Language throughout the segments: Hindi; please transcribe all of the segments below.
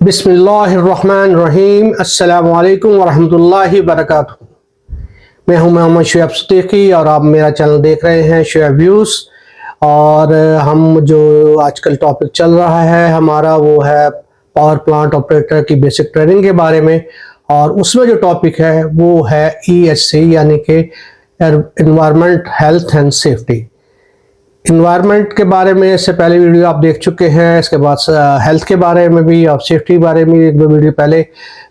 बिस्मिल्लाहिर्रहमानिर्रहीम। अस्सलामु अलैकुम वरहमतुल्लाहि वबरकातुहू। मैं हूं मोहम्मद शुएब सिद्दीकी और आप मेरा चैनल देख रहे हैं शुएब व्यूज़। और हम जो आजकल टॉपिक चल रहा है हमारा वो है पावर प्लांट ऑपरेटर की बेसिक ट्रेनिंग के बारे में। और उसमें जो टॉपिक है वो है EHC यानी कि environment health and safety. Environment के बारे में इससे पहले वीडियो आप देख चुके हैं, इसके बाद हेल्थ के बारे में भी और सेफ्टी के बारे में एक दो वीडियो पहले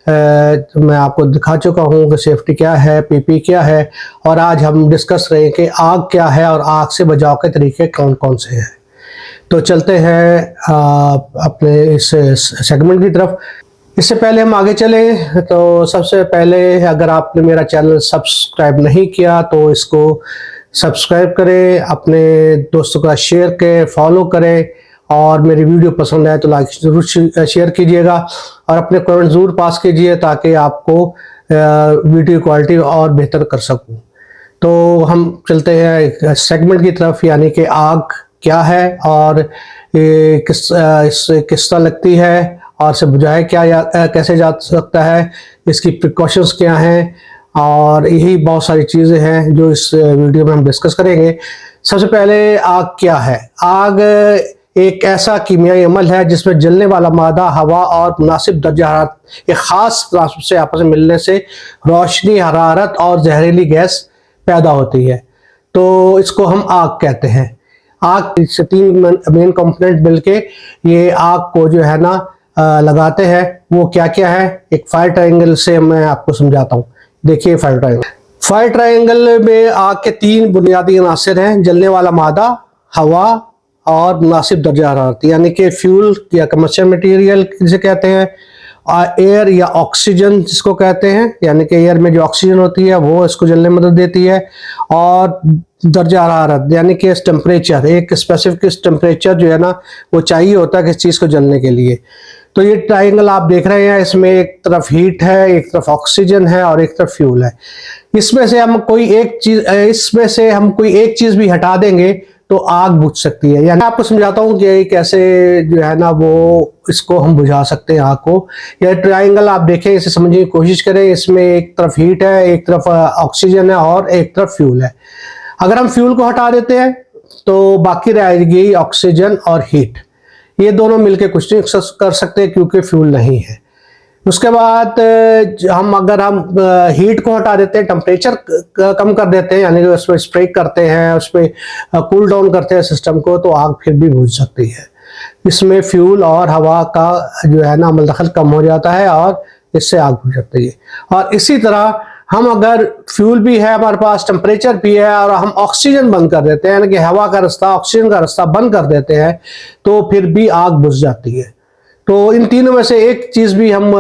मैं आपको दिखा चुका हूँ कि सेफ्टी क्या है, पीपी क्या है। और आज हम डिस्कस रहे कि आग क्या है और आग से बचाव के तरीके कौन कौन से हैं। तो चलते हैं अपने इस सेगमेंट की तरफ। इससे पहले हम आगे चलें तो सबसे पहले अगर आपने मेरा चैनल सब्सक्राइब नहीं किया तो इसको सब्सक्राइब करें, अपने दोस्तों का शेयर करें, फॉलो करें और मेरी वीडियो पसंद आए तो लाइक ज़रूर शेयर कीजिएगा और अपने कमेंट ज़रूर पास कीजिए ताकि आपको वीडियो क्वालिटी और बेहतर कर सकूं। तो हम चलते हैं सेगमेंट की तरफ, यानी कि आग क्या है और ये इससे किस तरह लगती है और इसे बुझाया कैसे जा सकता है, इसकी प्रिकॉशंस क्या हैं, और यही बहुत सारी चीज़ें हैं जो इस वीडियो में हम डिस्कस करेंगे। सबसे पहले आग क्या है। आग एक ऐसा कीमियाई अमल है जिसमें जलने वाला मादा हवा और मुनासिब दर्जा हरारत एक ख़ास रास्ते से आपस में मिलने से रोशनी, हरारत और जहरीली गैस पैदा होती है। तो इसको हम आग कहते हैं। आग से तीन मेन कंपोनेंट मिलके ये आग को जो है ना लगाते हैं। वो क्या क्या है, एक फायर ट्रायंगल से मैं आपको समझाता हूँ। देखिए फायर ट्रायंगल में आग के तीन बुनियादी अनासर हैं: जलने वाला मादा, हवा और मुनासिब दर्जा हरारत, यानी कि फ्यूल या कमर्शियल मटेरियल जिसे कहते हैं, एयर या ऑक्सीजन जिसको कहते हैं, यानी कि एयर में जो ऑक्सीजन होती है वो इसको जलने में मदद देती है, और दर्जा हरारत यानी कि टेम्परेचर, एक स्पेसिफिक टेम्परेचर जो है ना वो चाहिए होता है किस चीज़ को जलने के लिए। तो ये ट्रायंगल आप देख रहे हैं, इसमें एक तरफ हीट है, एक तरफ ऑक्सीजन है और एक तरफ फ्यूल है। इसमें से हम कोई एक चीज़ भी हटा देंगे तो आग बुझ सकती है। यानी आपको समझाता हूँ कि कैसे जो है ना वो इसको हम बुझा सकते हैं आग को। यह ट्रायंगल आप देखें, इसे समझने की कोशिश करें। इसमें एक तरफ हीट है, एक तरफ ऑक्सीजन है और एक तरफ फ्यूल है। अगर हम फ्यूल को हटा देते हैं तो बाकी रहेगी ऑक्सीजन और हीट। ये दोनों मिलके कुछ नहीं कर सकते क्योंकि फ्यूल नहीं है। उसके बाद अगर हम हीट को हटा देते हैं, टेम्परेचर कम कर देते हैं, यानी कि उसमें स्प्रे करते हैं, उसमें कूल डाउन करते हैं सिस्टम को, तो आग फिर भी बुझ सकती है। इसमें फ्यूल और हवा का जो है ना अमल दखल कम हो जाता है और इससे आग बुझ सकती है। और इसी तरह हम अगर फ्यूल भी है हमारे पास, टेम्परेचर भी है और हम ऑक्सीजन बंद कर देते हैं, यानी कि हवा का रास्ता, ऑक्सीजन का रास्ता बंद कर देते हैं, तो फिर भी आग बुझ जाती है। तो इन तीनों में से एक चीज़ भी हम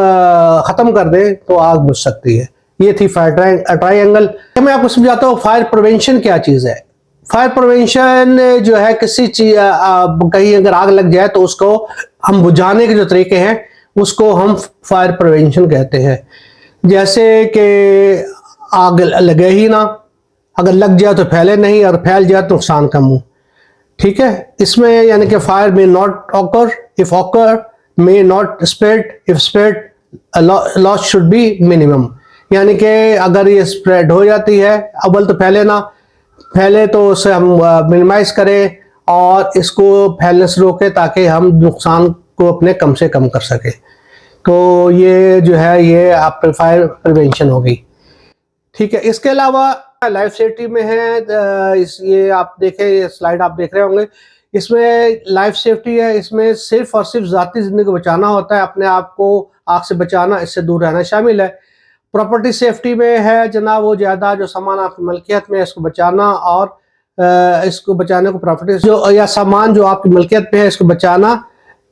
ख़त्म कर दें तो आग बुझ सकती है। ये थी फायर ट्रायंगल। मैं आपको समझाता हूँ फायर प्रिवेंशन क्या चीज़ है। फायर प्रिवेंशन जो है किसी चीज कहीं अगर आग लग जाए तो उसको हम बुझाने के जो तरीके हैं उसको हम फायर प्रिवेंशन कहते हैं। जैसे कि आग लगे ही ना, अगर लग जाए तो फैले नहीं, और फैल जाए तो नुकसान कम हो। ठीक है, इसमें यानी कि fire may not occur, if occur may not spread, if spread loss should be minimum. यानी कि अगर ये स्प्रेड हो जाती है, अव्वल तो फैले ना, फैले तो उसे हम मिनिमाइज करें और इसको फैलने से रोकें ताकि हम नुकसान को अपने कम से कम कर सकें। तो ये जो है ये आप फायर प्रिवेंशन होगी। ठीक है, इसके अलावा लाइफ सेफ्टी में है ये आप देखें, ये स्लाइड आप देख रहे होंगे, इसमें लाइफ सेफ्टी है। इसमें सिर्फ और सिर्फ ज़ाती ज़िंदगी को बचाना होता है, अपने आप को आग से बचाना, इससे दूर रहना शामिल है। प्रॉपर्टी सेफ्टी में है जनाब वो ज़्यादा जो सामान आपकी मलकियत में है इसको बचाना, और इसको बचाने को प्रॉपर्टी जो या सामान जो आपकी मलकियत में है इसको बचाना,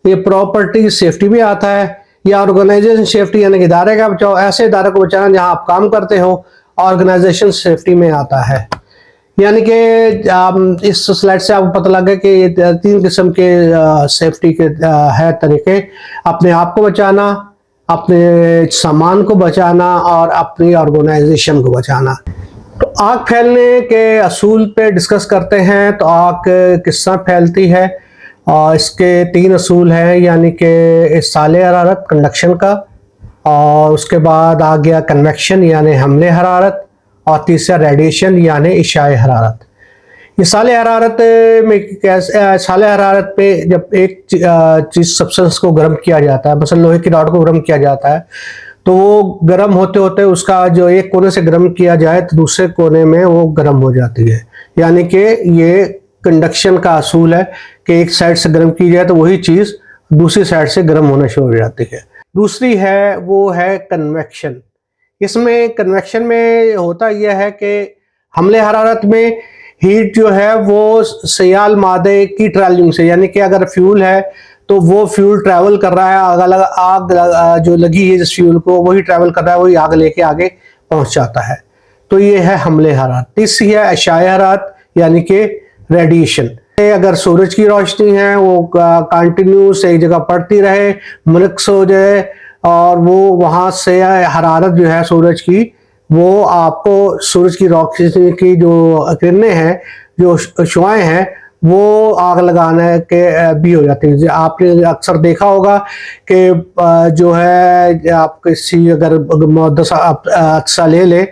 ये प्रॉपर्टी सेफ्टी में आता है। या ऑर्गेनाइजेशन सेफ्टी यानी कि इदारे का बचाओ, ऐसे इदारे को बचाना जहां आप काम करते हो, ऑर्गेनाइजेशन सेफ्टी में आता है। यानी कि इस स्लाइड से आपको पता लगा कि ये तीन किस्म के सेफ्टी के है तरीके: अपने आप को बचाना, अपने सामान को बचाना और अपनी ऑर्गेनाइजेशन को बचाना। तो आग फैलने के असूल पे डिस्कस करते हैं। तो आग किस तरह फैलती है और इसके 3 असूल हैं, यानी कि साले हरारत कंडक्शन का, और उसके बाद आ गया कन्वेक्शन यानी हमले हरारत, और तीसरा रेडिएशन यानी इशाए हरारत। ये साले हरारत में कैसे, साले हरारत पे जब एक चीज़ सब्सटेंस को गर्म किया जाता है, मसलन लोहे की रॉड को गर्म किया जाता है, तो वो गर्म होते होते उसका जो एक कोने से गर्म किया जाए तो दूसरे कोने में वो गर्म हो जाती है। यानी कि ये कंडक्शन का असूल है कि एक साइड से गर्म की जाए तो वही चीज़ दूसरी साइड से गर्म होना शुरू हो जाती है। दूसरी है वो है कन्वेक्शन। इसमें कन्वेक्शन में होता यह है कि हमले हरारत में हीट जो है वो सयाल मादे की ट्रैवलिंग से, यानी कि अगर फ्यूल है तो वो फ्यूल ट्रैवल कर रहा है, आग जो लगी है जिस फ्यूल को वही ट्रैवल कर रहा है, वही आग लेके आगे पहुंच जाता है। तो ये है हमले हरारत। तीसरी है अशाए हरारत यानी कि रेडिएशन। अगर सूरज की रोशनी है वो कंटिन्यूस एक जगह पड़ती रहे, मुनक्स हो जाए, और वो वहां से हरारत जो है सूरज की, वो आपको सूरज की रोशनी की जो किरणें हैं, जो शुआएं हैं, वो आग लगाने के भी हो जाती है। आपने अक्सर देखा होगा कि जो है आप किसी अगर मुद्दा अक्सा ले लें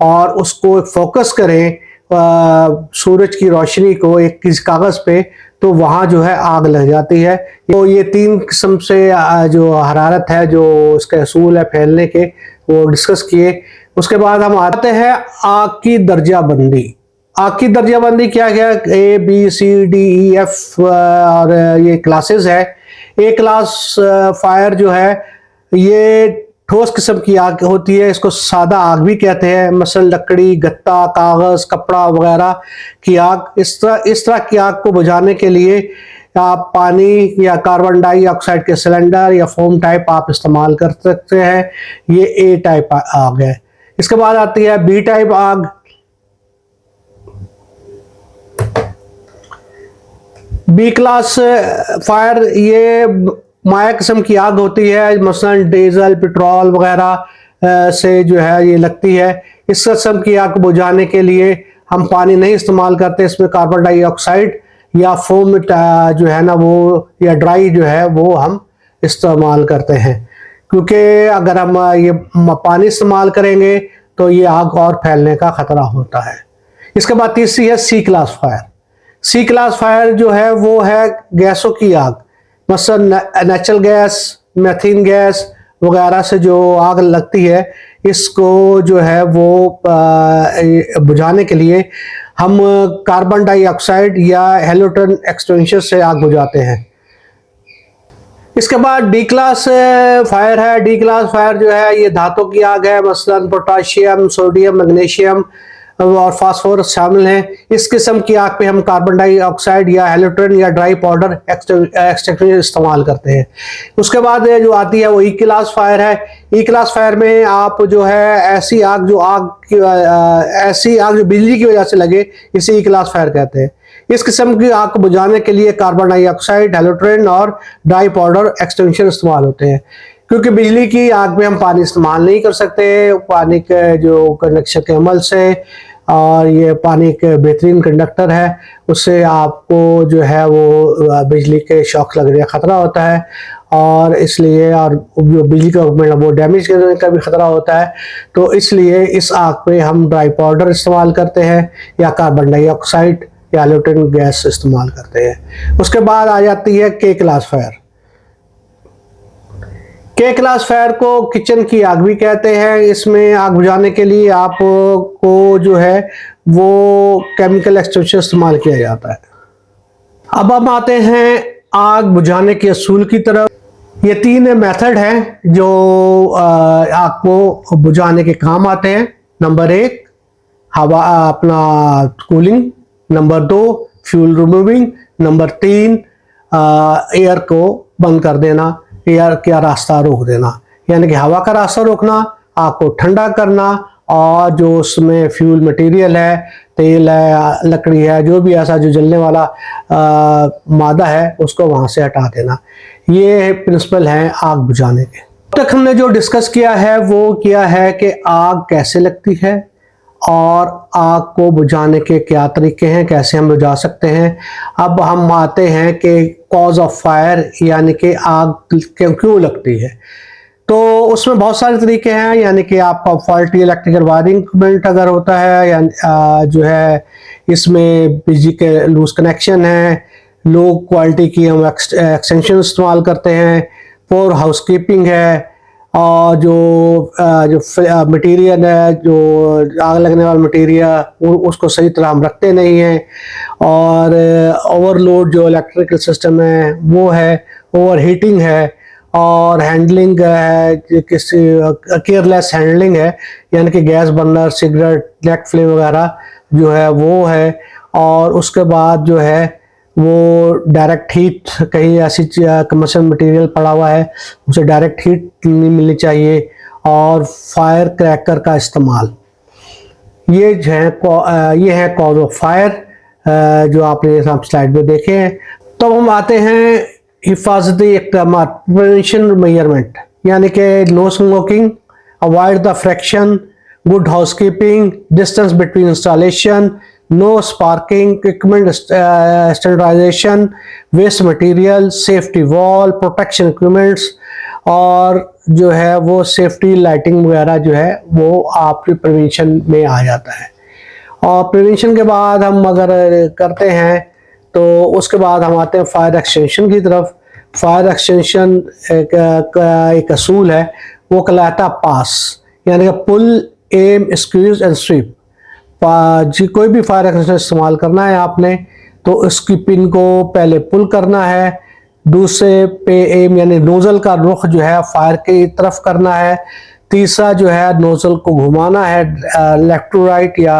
और उसको फोकस करें सूरज की रोशनी को एक किसी कागज पे, तो वहाँ जो है आग लग जाती है। तो ये 3 किस्म से जो हरारत है, जो इसके असूल है फैलने के, वो डिस्कस किए। उसके बाद हम आते हैं आग की दर्जाबंदी। आग की दर्जाबंदी क्या क्या, A B C D E F और ये क्लासेस है। ए क्लास फायर जो है ये ठोस किस्म की आग होती है, इसको सादा आग भी कहते हैं। मसल लकड़ी, गत्ता, कागज, कपड़ा वगैरह की आग। इस तरह की आग को बुझाने के लिए आप पानी या कार्बन डाइऑक्साइड के सिलेंडर या फोम टाइप आप इस्तेमाल कर सकते हैं। ये ए टाइप आग है। इसके बाद आती है बी टाइप आग। बी क्लास फायर ये माया किस्म की आग होती है, मसलन डीजल, पेट्रोल वगैरह से जो है ये लगती है। इस किस्म की आग बुझाने के लिए हम पानी नहीं इस्तेमाल करते, इसमें कार्बन डाइऑक्साइड या फोम जो है ना वो, या ड्राई जो है वो हम इस्तेमाल करते हैं, क्योंकि अगर हम ये पानी इस्तेमाल करेंगे तो ये आग और फैलने का खतरा होता है। इसके बाद तीसरी है सी क्लास फायर। सी क्लास फायर जो है वो है गैसों की आग, मसलन नेचुरल गैस, मीथेन गैस वगैरह से जो आग लगती है, इसको जो है वो बुझाने के लिए हम कार्बन डाइऑक्साइड या हेलोजन एक्सटिंग्विशर से आग बुझाते हैं। इसके बाद डी क्लास फायर है। डी क्लास फायर जो है ये धातु की आग है, मसलन पोटाशियम, सोडियम, मैग्नीशियम और फास्फोरस शामिल हैं। इस किस्म की आग पे हम कार्बन डाइऑक्साइड या हेलोजन या ड्राई पाउडर एक्सटिंग्विशर इस्तेमाल करते हैं। उसके बाद जो आती है वो ई क्लास फायर है। ई क्लास फायर में आप जो है ऐसी आग जो बिजली की वजह से लगे, इसे ई क्लास फायर कहते हैं। इस किस्म की आग को बुझाने के लिए कार्बन डाइऑक्साइड, हेलोजन और ड्राई पाउडर एक्सटिंग्विशर इस्तेमाल होते हैं, क्योंकि बिजली की आग में हम पानी इस्तेमाल नहीं कर सकते, पानी के जो कनेक्शन के अमल से, और ये पानी एक बेहतरीन कंडक्टर है, उससे आपको जो है वो बिजली के शॉक लगने का खतरा होता है, और इसलिए और जो बिजली का वो डैमेज करने का भी खतरा होता है। तो इसलिए इस आग पे हम ड्राई पाउडर इस्तेमाल करते हैं या कार्बन डाइऑक्साइड या हेलोजन गैस इस्तेमाल करते हैं। उसके बाद आ जाती है के क्लास फायर। के क्लास फायर को किचन की आग भी कहते हैं। इसमें आग बुझाने के लिए आपको जो है वो केमिकल एक्सटिंग्विशर इस्तेमाल किया जाता है। अब हम आते हैं आग बुझाने के असूल की तरफ। ये 3 मेथड हैं जो आग को बुझाने के काम आते हैं। नंबर 1 हवा अपना cooling, number 2 fuel removing, number 3 air को बंद कर देना, एयर का रास्ता रोक देना, यानी कि हवा का रास्ता रोकना, आग को ठंडा करना, और जो उसमें फ्यूल मटेरियल है, तेल है, लकड़ी है, जो भी ऐसा जो जलने वाला मादा है, उसको वहां से हटा देना। ये प्रिंसिपल हैं आग बुझाने के। अब तक हमने जो डिस्कस किया है वो किया है कि आग कैसे लगती है और आग को बुझाने के क्या तरीके हैं, कैसे हम बुझा सकते हैं। अब हम आते हैं कि कॉज ऑफ फायर, यानी कि आग क्यों लगती है। तो उसमें बहुत सारे तरीके हैं, यानी कि आपका फॉल्टी इलेक्ट्रिकल वायरिंग इक्विपमेंट अगर होता है, या जो है इसमें बिजली के लूज कनेक्शन है, लो क्वालिटी की हम एक्सटेंशन इस्तेमाल करते हैं, पोर हाउसकीपिंग है, और जो मटेरियल है, जो आग लगने वाला मटेरियल उसको सही तरह हम रखते नहीं हैं, और ओवरलोड जो इलेक्ट्रिकल सिस्टम है वो है, ओवर हीटिंग है, और हैंडलिंग है, किसी केयरलेस हैंडलिंग है, यानी कि gas burner, cigarette, net flame वगैरह जो है वो है। और उसके बाद जो है वो डायरेक्ट हीट, कहीं ऐसी कमर्शियल मटेरियल पड़ा हुआ है उसे डायरेक्ट हीट नहीं मिलनी चाहिए, और फायर क्रैकर का इस्तेमाल, ये जो है ये है कॉज ऑफ फायर, जो आपने स्लाइड में देखे हैं। तो हम आते हैं हिफाजती इक़दाम, प्रिवेंशन मेजरमेंट, यानी कि no smoking, avoid the fraction, good housekeeping, distance between installation, no sparking, equipment standardization, waste material, safety wall, protection equipments, और जो है वो सेफ्टी लाइटिंग वगैरह जो है वो आपके प्रिवेंशन में आ जाता है। और प्रिवेंशन के बाद हम अगर करते हैं तो उसके बाद हम आते हैं फायर एक्सटेंशन की तरफ। फायर एक्सटेंशन एक असूल है, वो कहलाता है पास, यानी कि पुल, एम, स्क्वीज एंड स्वीप। जी कोई भी फायर एक्सटेंशन इस्तेमाल करना है आपने, तो उसकी पिन को पहले पुल करना है, दूसरे पे एम यानी नोजल का रुख जो है फायर की तरफ करना है, तीसरा जो है नोजल को घुमाना है लेफ्ट टू राइट या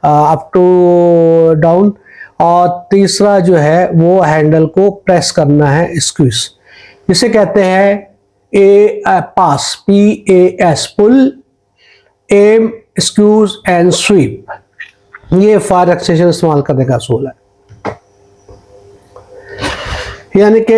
अप टू डाउन, और तीसरा जो है वो हैंडल को प्रेस करना है, स्क्वीज, इसे कहते हैं pass, PAS, pull, aim, squeeze and sweep. ये फायर एक्सटेंशन इस्तेमाल करने का असूल है। यानी कि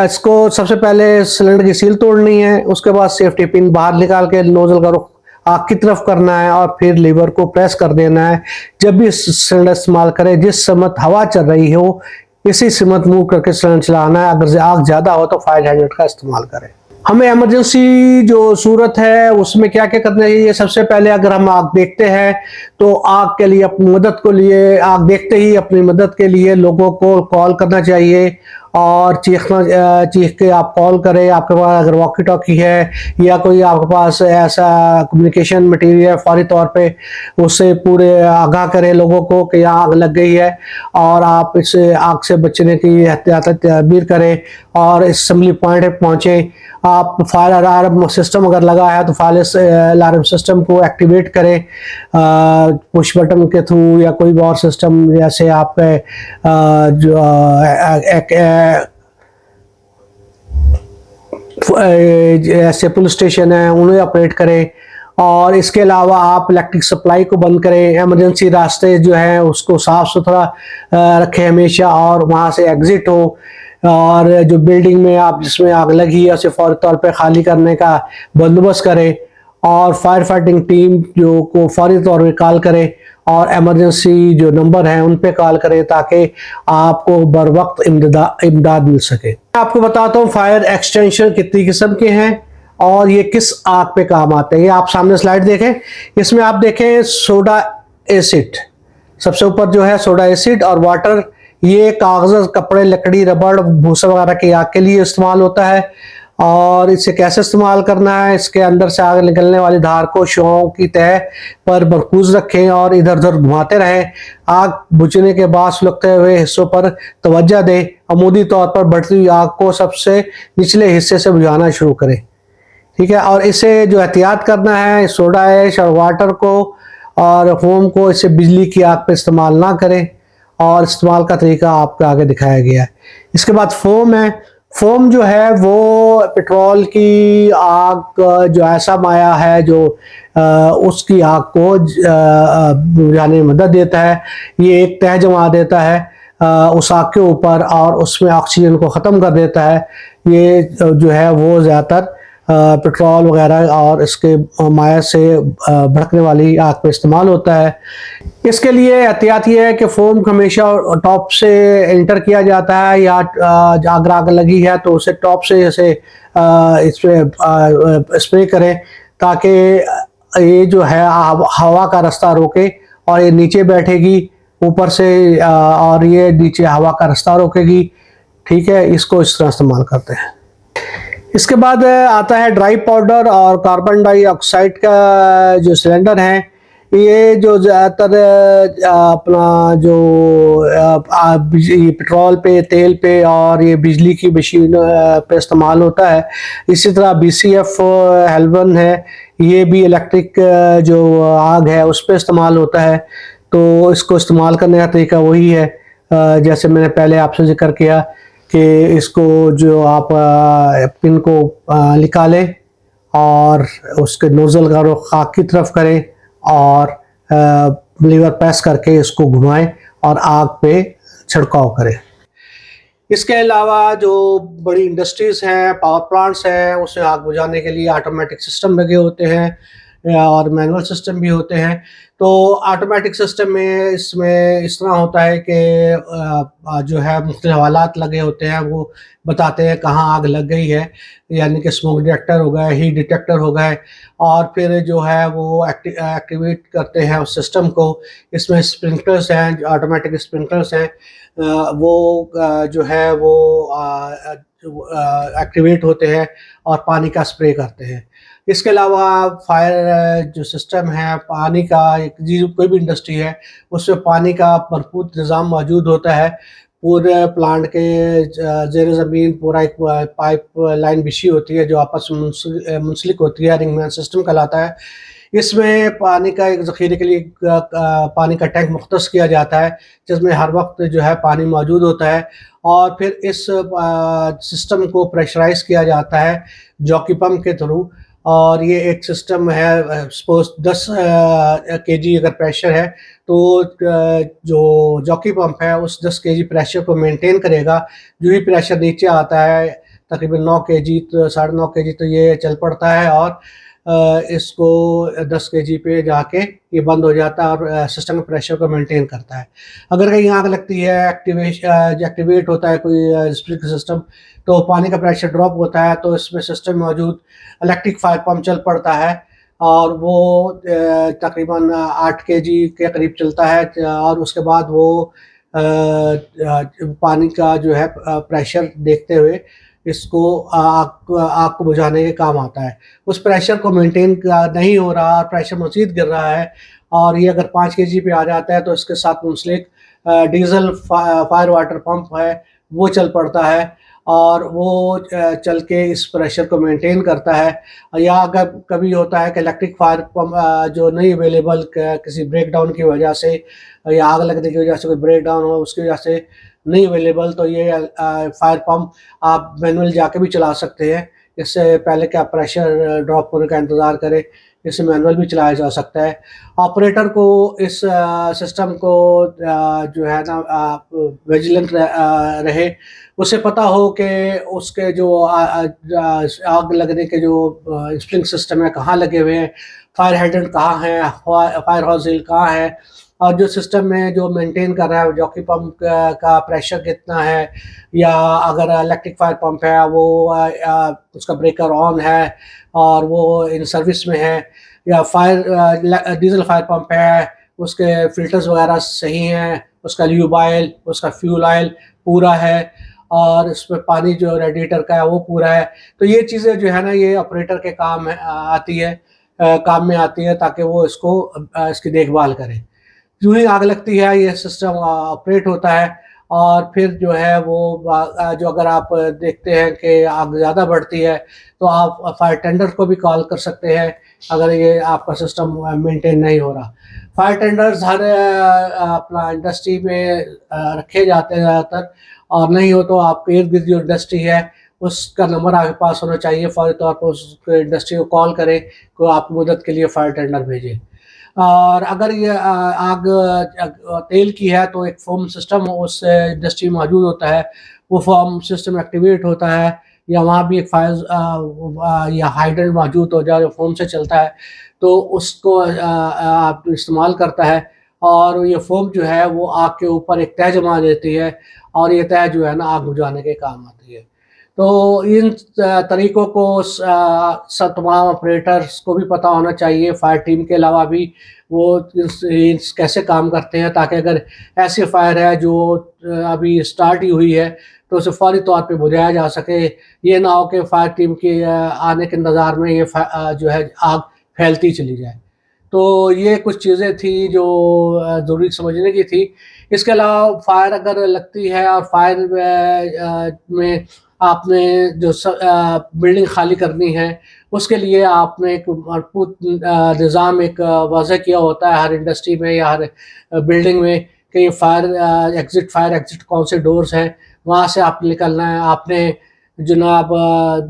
इसको सबसे पहले सिलेंडर की सील तोड़नी है, उसके बाद सेफ्टी पिन बाहर निकाल के नोजल का रुख आग की तरफ करना है, और फिर लीवर को प्रेस कर देना है। जब भी सिलेंडर इस्तेमाल करें, जिस समत हवा चल रही हो इसी समत मूव करके सिलेंडर चलाना है। अगर आग ज़्यादा हो तो फायर हाइड्रेंट का इस्तेमाल करें। हमें इमरजेंसी जो सूरत है उसमें क्या क्या करना चाहिए। सबसे पहले अगर हम आग देखते हैं तो आग के लिए अपनी मदद को लिए आग देखते ही अपनी मदद के लिए लोगों को कॉल करना चाहिए, और चीख के आप कॉल करें। आपके पास अगर वॉकी टॉकी है या कोई आपके पास ऐसा कम्युनिकेशन मटेरियल फौरी तौर पे, उससे पूरे आगाह करें लोगों को कि यहाँ आग लग गई है, और आप इस आग से बचने की एहतियाती तदबीर करें और असेंबली पॉइंट पे पहुँचें। आप फायर अलार्म सिस्टम अगर लगा है तो फायर अलार्म सिस्टम को एक्टिवेट करें पुश बटन के थ्रू, या कोई और सिस्टम जैसे आप जो ऐसे पुलिस स्टेशन है उन्हें ऑपरेट करें। और इसके अलावा आप इलेक्ट्रिक सप्लाई को बंद करें। इमरजेंसी रास्ते जो हैं उसको साफ सुथरा रखें हमेशा, और वहाँ से एग्जिट हो। और जो बिल्डिंग में आप जिसमें आग लगी है उसे फौरी तौर पे खाली करने का बंदोबस्त करें, और फायर फाइटिंग टीम जो को फौरी तौर पे कॉल करें, और इमरजेंसी जो नंबर हैं उन पे कॉल करें ताकि आपको बर वक्त इमदाद मिल सके। मैं आपको बताता हूँ फायर एक्सटेंशन कितनी किस्म के हैं और ये किस आग पे काम आते हैं। ये आप सामने स्लाइड देखें, इसमें आप देखें सोडा एसिड, सबसे ऊपर जो है सोडा एसिड और वाटर। ये कागज, कपड़े, लकड़ी, रबड़, भूसा वगैरह की आग के लिए इस्तेमाल होता है। और इसे कैसे इस्तेमाल करना है, इसके अंदर से आग निकलने वाली धार को शौं की तह पर मरकूज रखें और इधर उधर घुमाते रहें। आग बुझने के बाद सुलगते हुए हिस्सों पर तवज्जो दें। अमूदी तौर पर बढ़ती हुई आग को सबसे निचले हिस्से से बुझाना शुरू करें, ठीक है। और इसे जो एहतियात करना है, सोडा ऐश और वाटर को और फोम को, इसे बिजली की आग पर इस्तेमाल ना करें, और इस्तेमाल का तरीका आपको आगे दिखाया गया है। इसके बाद फोम है। फोम जो है वो पेट्रोल की आग जो ऐसा माया है जो उसकी आग को बुझाने में मदद देता है। ये एक तह जमा देता है उस आग के ऊपर और उसमें ऑक्सीजन को ख़त्म कर देता है। ये जो है वो ज़्यादातर पेट्रोल वगैरह और इसके माया से भड़कने वाली आग पे इस्तेमाल होता है। इसके लिए एहतियात ये है कि फोम को हमेशा टॉप से एंटर किया जाता है, या अगर आग लगी है तो उसे टॉप से जैसे इस पे स्प्रे करें, ताकि ये जो है हवा का रास्ता रोके, और ये नीचे बैठेगी ऊपर से और ये नीचे हवा का रास्ता रोकेगी। ठीक है, इसको इस तरह इस्तेमाल करते हैं। इसके बाद आता है ड्राई पाउडर और कार्बन डाइऑक्साइड का जो सिलेंडर है। ये जो ज़्यादातर अपना जो ये पेट्रोल पे, तेल पे और ये बिजली की मशीन पे इस्तेमाल होता है। इसी तरह BCF हेल्वन है, ये भी इलेक्ट्रिक जो आग है उस पर इस्तेमाल होता है। तो इसको इस्तेमाल करने का तरीका वही है, जैसे मैंने पहले आपसे जिक्र किया कि इसको जो आप पिन को निकालें और उसके नोज़ल का रुख खाक की तरफ करें और लीवर प्रेस करके इसको घुमाएं और आग पे छिड़काव करें। इसके अलावा जो बड़ी इंडस्ट्रीज़ हैं, पावर प्लांट्स हैं, उसे आग बुझाने के लिए ऑटोमेटिक सिस्टम लगे होते हैं और मैनुअल सिस्टम भी होते हैं। तो ऑटोमेटिक सिस्टम में इसमें इस तरह होता है कि जो है मुख्तलिफ हवालात लगे होते हैं, वो बताते हैं कहाँ आग लग गई है, यानी कि स्मोक डिटेक्टर हो गए, हीट डिटेक्टर हो गए, और फिर जो है वो एक्टिवेट करते हैं उस सिस्टम को। इसमें स्प्रिंकलर्स हैं, ऑटोमेटिक स्प्रिंकलर्स हैं, वो जो है वो एक्टिवेट होते हैं और पानी का स्प्रे करते हैं। इसके अलावा फायर जो सिस्टम है, पानी का कोई भी इंडस्ट्री है उसमें पानी का भरपूर इंतज़ाम मौजूद होता है। पूरे प्लांट के ज़ेर ज़मीन पूरा एक पाइप लाइन बिछी होती है जो आपस में मुंसलिक होती है, रिंगमैन सिस्टम कहलाता है। इसमें पानी का एक ज़ख़ीरे के लिए पानी का टैंक मुख्तस किया जाता है, जिसमें हर वक्त जो है पानी मौजूद होता है, और फिर इस सिस्टम को प्रेशराइज़ किया जाता है जॉकी पंप के थ्रू। और ये एक सिस्टम है, सपोज 10 kg अगर प्रेशर है तो जो जॉकी पंप है उस 10 kg प्रेशर को मेंटेन करेगा। जो ही प्रेशर नीचे आता है तकरीबन 9 kg तो 9.5 kg तो ये चल पड़ता है और इसको 10 kg पे जाके ये बंद हो जाता है और सिस्टम के प्रेशर को मेंटेन करता है। अगर कहीं आग लगती है, एक्टिवेट होता है कोई स्प्रिंकलर सिस्टम, तो पानी का प्रेशर ड्रॉप होता है, तो इसमें सिस्टम मौजूद इलेक्ट्रिक फायर पंप चल पड़ता है और वो तकरीबन 8 kg के करीब चलता है, और उसके बाद वो पानी का जो है प्रेशर देखते हुए इसको आग को बुझाने के काम आता है। उस प्रेशर को मेंटेन नहीं हो रहा, प्रेशर मज़ीद गिर रहा है, और ये अगर 5 kg पे आ जाता है तो इसके साथ मुंसलिक डीजल फायर वाटर पंप है वो चल पड़ता है, और वो चल के इस प्रेशर को मेंटेन करता है। या अगर कभी होता है कि इलेक्ट्रिक फायर पंप जो नहीं अवेलेबल, किसी ब्रेक डाउन की वजह से या आग लगने की वजह से कोई ब्रेक डाउन हो उसकी वजह से नहीं अवेलेबल, तो ये फायर पंप आप मैनुअल जाके भी चला सकते हैं। इससे पहले कि आप प्रेशर ड्रॉप होने का इंतज़ार करें, इसे मैनुअल भी चलाया जा सकता है। ऑपरेटर को इस सिस्टम को जो है ना विजिलेंट रहे, उसे पता हो कि उसके जो आग लगने के जो स्प्रिंग सिस्टम है कहाँ लगे हुए हैं, फायर हाइड्रेंट कहाँ है, फायर हॉज़ल कहाँ है, और जो सिस्टम में जो मेंटेन कर रहा है जॉकी पंप का प्रेशर कितना है, या अगर इलेक्ट्रिक फायर पंप है वो उसका ब्रेकर ऑन है और वो इन सर्विस में है, या डीजल फायर पंप है उसके फिल्टर्स वगैरह सही हैं, उसका ल्यूब ऑयल, उसका फ्यूल ऑयल पूरा है, और इसमें पानी जो रेडिएटर का है वो पूरा है। तो ये चीज़ें जो है ना ये ऑपरेटर के काम काम में आती है, ताकि वो इसकी देखभाल करे। यूँ ही आग लगती है ये सिस्टम ऑपरेट होता है, और फिर जो है वो जो अगर आप देखते हैं कि आग ज़्यादा बढ़ती है तो आप फायर टेंडर को भी कॉल कर सकते हैं अगर ये आपका सिस्टम मेंटेन नहीं हो रहा। फायर टेंडर्स हर अपना इंडस्ट्री में रखे जाते हैं ज़्यादातर, और नहीं हो तो आपके इर्द गिर्द जो इंडस्ट्री है उसका नंबर आपके पास होना चाहिए। फौरी तौर पर उस इंडस्ट्री को कॉल करें कि आपकी मदद के लिए फायर टेंडर भेजें। और अगर ये आग तेल की है तो एक फोम सिस्टम उस इंडस्ट्री में मौजूद होता है, वो फोम सिस्टम एक्टिवेट होता है या वहाँ भी एक फायर या हाइड्रेंट मौजूद हो जाए जो फोम से चलता है, तो उसको आप इस्तेमाल करता है, और ये फोम जो है वो आग के ऊपर एक तह जमा देती है, और ये तह जो है ना आग बुझाने के काम आती है। तो इन तरीकों को तमाम ऑपरेटर्स को भी पता होना चाहिए, फायर टीम के अलावा भी वो कैसे काम करते हैं, ताकि अगर ऐसी फायर है जो अभी स्टार्ट ही हुई है तो उसे फौरी तौर पे बुझाया जा सके। ये ना हो कि फायर टीम के आने के इंतज़ार में ये जो है आग फैलती चली जाए। तो ये कुछ चीज़ें थी जो ज़रूरी समझने की थी। इसके अलावा फायर अगर लगती है और फायर में आपने जो बिल्डिंग खाली करनी है, उसके लिए आपने एक मजबूत निज़ाम एक वाज़ह किया होता है हर इंडस्ट्री में या हर बिल्डिंग में कि फायर एग्ज़िट कौन से डोर्स हैं, वहाँ से आपने निकलना है। आपने जनाब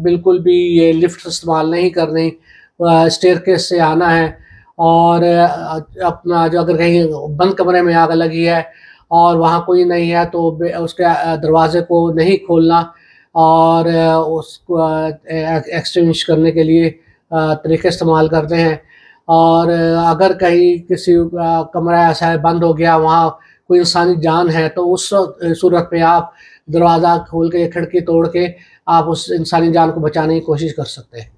बिल्कुल भी ये लिफ्ट इस्तेमाल नहीं करनी, स्टेयरकेस से आना है, और अपना जो अगर कहीं बंद कमरे में आग लगी है और वहाँ कोई नहीं है तो उसके दरवाज़े को नहीं खोलना, और उसको एक्सटिंग्विश करने के लिए तरीके इस्तेमाल करते हैं। और अगर कहीं किसी कमरा ऐसा है बंद हो गया, वहाँ कोई इंसानी जान है, तो उस सूरत पे आप दरवाज़ा खोल के खिड़की तोड़ के आप उस इंसानी जान को बचाने की कोशिश कर सकते हैं।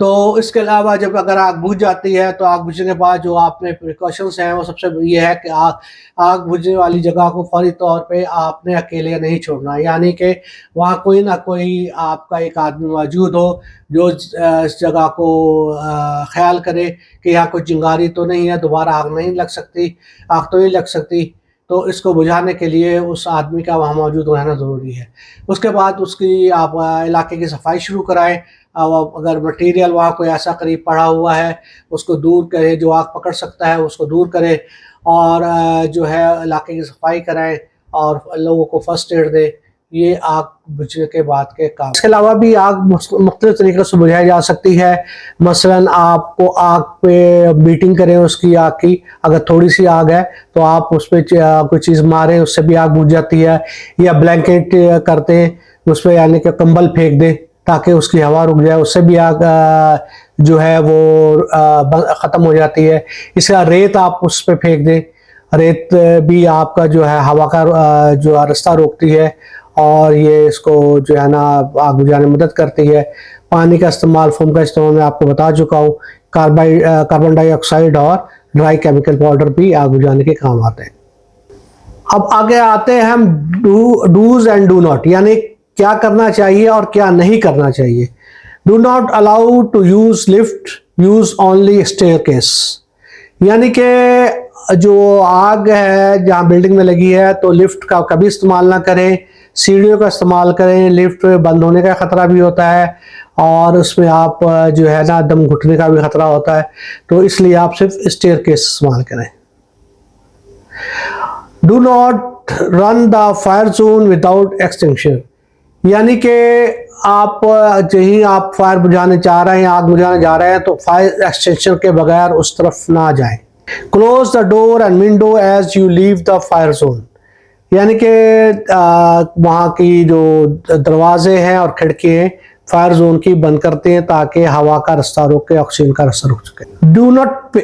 तो इसके अलावा जब अगर आग बुझ जाती है तो आग बुझने के बाद जो आपने प्रिकॉशंस हैं वो सबसे ये है कि आग बुझने वाली जगह को फौरी तौर पे आपने अकेले नहीं छोड़ना, यानी कि वहाँ कोई ना कोई आपका एक आदमी मौजूद हो जो इस जगह को ख्याल करे कि यहाँ कोई चिंगारी तो नहीं है, दोबारा आग नहीं लग सकती, आग तो नहीं लग सकती। तो इसको बुझाने के लिए उस आदमी का वहाँ मौजूद रहना ज़रूरी है। उसके बाद उसकी आप इलाके की सफाई शुरू कराएं। अगर मटेरियल वहाँ कोई ऐसा करीब पड़ा हुआ है उसको दूर करें, जो आग पकड़ सकता है उसको दूर करें, और जो है इलाके की सफाई कराएं और लोगों को फर्स्ट एड दें। ये आग बुझने के बाद के काम। इसके अलावा भी आग मुख्तलिफ तरीक़ों से बुझाई जा सकती है। मसलन आपको आग पे बीटिंग करें उसकी आग की, अगर थोड़ी सी आग है तो आप उस पर कोई चीज़ मारें, उससे भी आग बुझ जाती है। या ब्लैंकेट करते हैं उस पर, यानी कि कंबल फेंक दें ताकि उसकी हवा रुक जाए, उससे भी आग जो है वो ख़त्म हो जाती है। इसका रेत आप उस पर फेंक दें, रेत भी आपका जो है हवा का जो रास्ता रोकती है, और ये इसको जो है ना आग बुझाने में मदद करती है। पानी का इस्तेमाल, फोम का इस्तेमाल मैं आपको बता चुका हूँ। कार्बन डाइऑक्साइड और ड्राई केमिकल पाउडर भी आग बुझाने के काम आते हैं। अब आगे आते हैं हम डूज एंड डू नॉट, यानी क्या करना चाहिए और क्या नहीं करना चाहिए। Do not allow to use lift, use only staircase, यानी कि जो आग है जहाँ बिल्डिंग में लगी है तो लिफ्ट का कभी इस्तेमाल ना करें, सीढ़ियों का इस्तेमाल करें। लिफ्ट बंद होने का ख़तरा भी होता है और उसमें आप जो है ना दम घुटने का भी ख़तरा होता है, तो इसलिए आप सिर्फ स्टेयरकेस इस्तेमाल करें। Do not run the fire zone without extinction, यानी कि आप जहीं आप फायर बुझाने जा रहे हैं, आग बुझाने जा रहे हैं, तो फायर एक्सटेंशन के बगैर उस तरफ ना जाएं। Close the door and window as you leave the fire zone, यानी कि वहाँ की जो दरवाजे हैं और खिड़की हैं फायर जोन की बंद करते हैं ताकि हवा का रास्ता रोक के ऑक्सीजन का रास्ता रोक सके। डू नॉट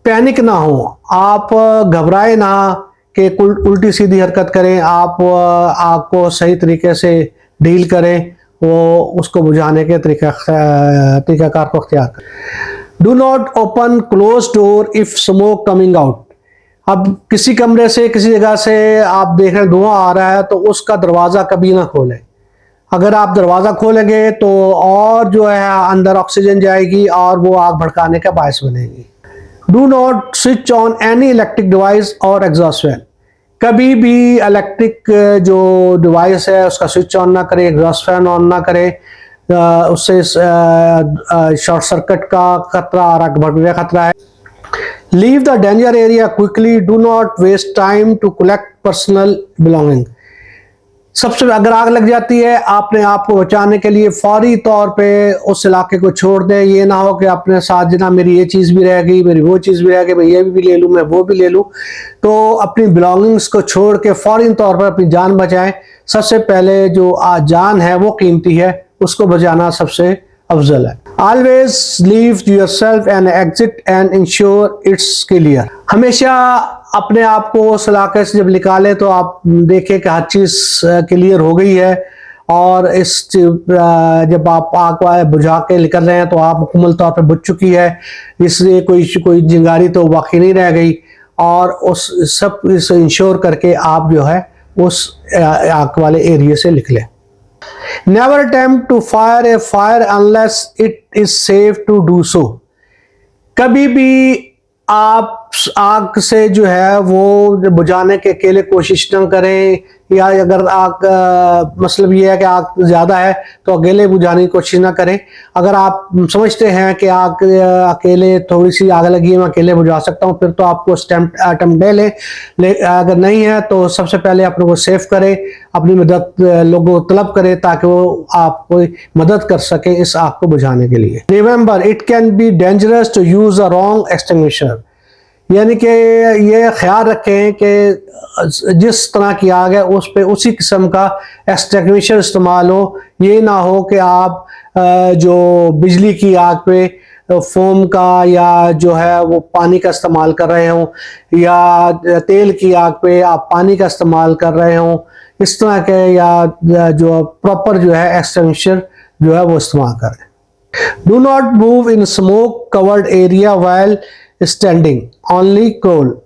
पैनिक ना हो, आप घबराए ना कि उल्टी सीधी हरकत करें। आप आग को सही तरीके से डील करें, वो उसको बुझाने के तरीकाकार को अख्तियार करें। Do not open close door if smoke coming out, अब किसी कमरे से किसी जगह से आप देख रहे हैं धुआं आ रहा है तो उसका दरवाज़ा कभी ना खोलें। अगर आप दरवाज़ा खोलेंगे तो और जो है अंदर ऑक्सीजन जाएगी और वो आग भड़काने का बायस बनेगी। Do not switch on any electric device और एग्जॉस्ट फैन, कभी भी इलेक्ट्रिक जो डिवाइस है उसका स्विच ऑन ना करें, एग्जॉस्ट फैन ऑन ना करें, उससे शॉर्ट सर्किट का खतरा और आग भड़कने का खतरा है। Leave the danger area quickly, do not waste time to collect personal belonging, सबसे अगर आग लग जाती है आपने आप को बचाने के लिए फौरी तौर पे उस इलाके को छोड़ दें। ये ना हो कि अपने साथ जना मेरी ये चीज़ भी रह गई, मेरी वो चीज़ भी रह गई, मैं ये भी ले लूँ, मैं वो भी ले लूँ। तो अपनी बिलोंगिंग्स को छोड़ के फौरी तौर पर अपनी जान बचाएं। सबसे पहले जो जान है वो कीमती है, उसको बचाना सबसे अफजल है। Always leave your self and exit and ensure it's clear. हमेशा अपने आप को सलाखे से जब निकाले तो आप देखें कि हर चीज़ क्लियर हो गई है, और इस जब आप आग बुझा के निकल रहे हैं तो आप मुकम्मल तौर पर बुझ चुकी है, इसलिए कोई चिंगारी तो बाकी नहीं रह गई, और उस सब इस इंश्योर करके आप जो है उस आग वाले एरिया से निकले। Never attempt to fire a fire unless it is safe to do so। कभी भी आप आग से जो है वो बुझाने के अकेले कोशिश न करें, या अगर आग मतलब ये है कि आग ज़्यादा है तो अकेले बुझाने की कोशिश ना करें। अगर आप समझते हैं कि आग अकेले थोड़ी सी आग लगी है मैं अकेले बुझा सकता हूँ, फिर तो आपको अटेम्प्ट ले लें। अगर नहीं है तो सबसे पहले अपने को सेव करें, अपनी मदद लोगों को तलब करें ताकि वो आपको मदद कर सके इस आग को बुझाने के लिए। Remember it can be dangerous to use a wrong extinguisher, यानी कि ये ख्याल रखें कि जिस तरह की आग है उस पे उसी किस्म का एक्सटिंग्विशर इस्तेमाल हो। ये ना हो कि आप जो बिजली की आग पे फोम का या जो है वो पानी का इस्तेमाल कर रहे हों, या तेल की आग पे आप पानी का इस्तेमाल कर रहे हों, इस तरह के या जो प्रॉपर जो है एक्सटिंग्विशर जो है वो इस्तेमाल करें। Do not move in smoke covered area while standing, only crawl.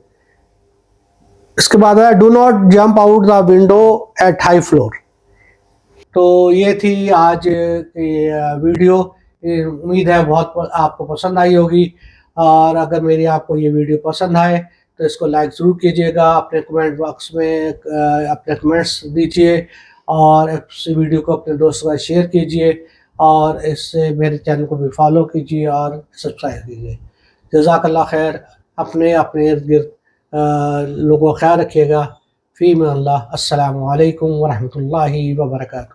इसके बाद है do not jump out the window at high floor. तो ये थी आज की वीडियो। उम्मीद है बहुत आपको पसंद आई होगी, और अगर मेरी आपको ये वीडियो पसंद आए तो इसको लाइक ज़रूर कीजिएगा, अपने कमेंट बॉक्स में अपने कमेंट्स दीजिए, और इस वीडियो को अपने दोस्तों का शेयर कीजिए, और इससे मेरे चैनल को भी फॉलो कीजिए और सब्सक्राइब कीजिए। जज़ाकल्लाह खैर। अपने इर्द गिर्द लोगों का ख्याल रखिएगा। फ़ी अल्लाह। अस्सलामु अलैकुम वरहमतुल्लाहि वबरकातुहू।